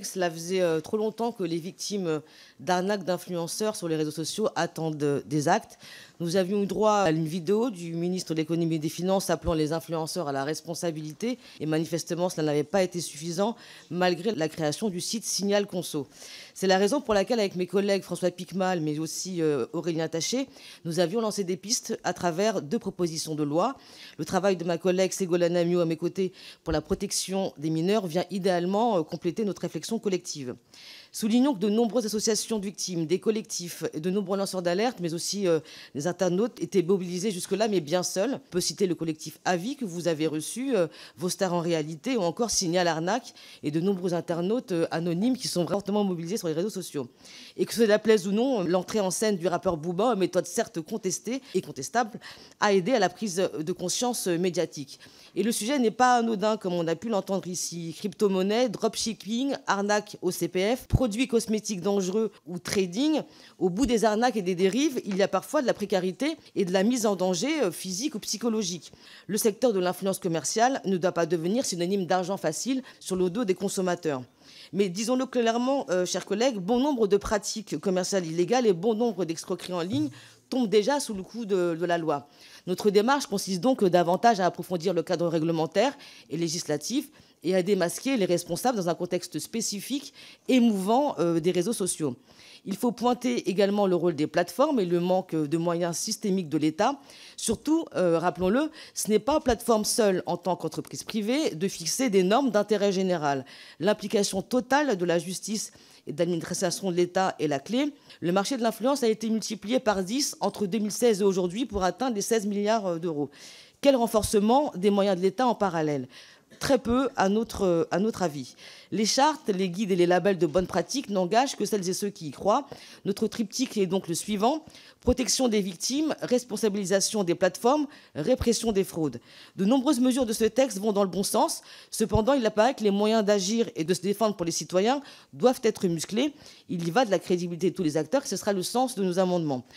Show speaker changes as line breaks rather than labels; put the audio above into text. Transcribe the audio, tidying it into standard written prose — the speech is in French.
Cela faisait trop longtemps que les victimes d'arnaques d'influenceurs sur les réseaux sociaux attendent des actes. Nous avions eu droit à une vidéo du ministre de l'économie et des finances appelant les influenceurs à la responsabilité et manifestement cela n'avait pas été suffisant malgré la création du site Signal Conso. C'est la raison pour laquelle avec mes collègues François Piquemal mais aussi Aurélien Taché, nous avions lancé des pistes à travers 2 propositions de loi. Le travail de ma collègue Ségolène Amiot à mes côtés pour la protection des mineurs vient idéalement compléter notre réflexion collective. Soulignons que de nombreuses associations de victimes, des collectifs et de nombreux lanceurs d'alerte, mais aussi des internautes étaient mobilisés jusque-là, mais bien seuls. On peut citer le collectif Avis que vous avez reçu, Vos Stars en réalité, ou encore Signal Arnaque et de nombreux internautes anonymes qui sont fortement mobilisés sur les réseaux sociaux. Et que cela plaise ou non, l'entrée en scène du rappeur Booba, méthode certes contestée et contestable, a aidé à la prise de conscience médiatique. Et le sujet n'est pas anodin, comme on a pu l'entendre ici. Crypto-monnaie, dropshipping, arnaque au CPF, produits cosmétiques dangereux ou trading. Au bout des arnaques et des dérives, il y a parfois de la précarité et de la mise en danger physique ou psychologique. Le secteur de l'influence commerciale ne doit pas devenir synonyme d'argent facile sur le dos des consommateurs. Mais disons-le clairement, chers collègues, bon nombre de pratiques commerciales illégales et bon nombre d'escroqueries en ligne tombent déjà sous le coup de la loi. Notre démarche consiste donc davantage à approfondir le cadre réglementaire et législatif et à démasquer les responsables dans un contexte spécifique, émouvant des réseaux sociaux. Il faut pointer également le rôle des plateformes et le manque de moyens systémiques de l'État. Surtout, rappelons-le, ce n'est pas aux plateformes seules, en tant qu'entreprise privée, de fixer des normes d'intérêt général. L'implication totale de la justice et de l'administration de l'État est la clé. Le marché de l'influence a été multiplié par 10 entre 2016 et aujourd'hui pour atteindre les 16 milliards d'euros. Quel renforcement des moyens de l'État en parallèle ? Très peu, à notre avis. Les chartes, les guides et les labels de bonnes pratiques n'engagent que celles et ceux qui y croient. Notre triptyque est donc le suivant: protection des victimes, responsabilisation des plateformes, répression des fraudes. De nombreuses mesures de ce texte vont dans le bon sens. Cependant, il apparaît que les moyens d'agir et de se défendre pour les citoyens doivent être musclés. Il y va de la crédibilité de tous les acteurs et ce sera le sens de nos amendements.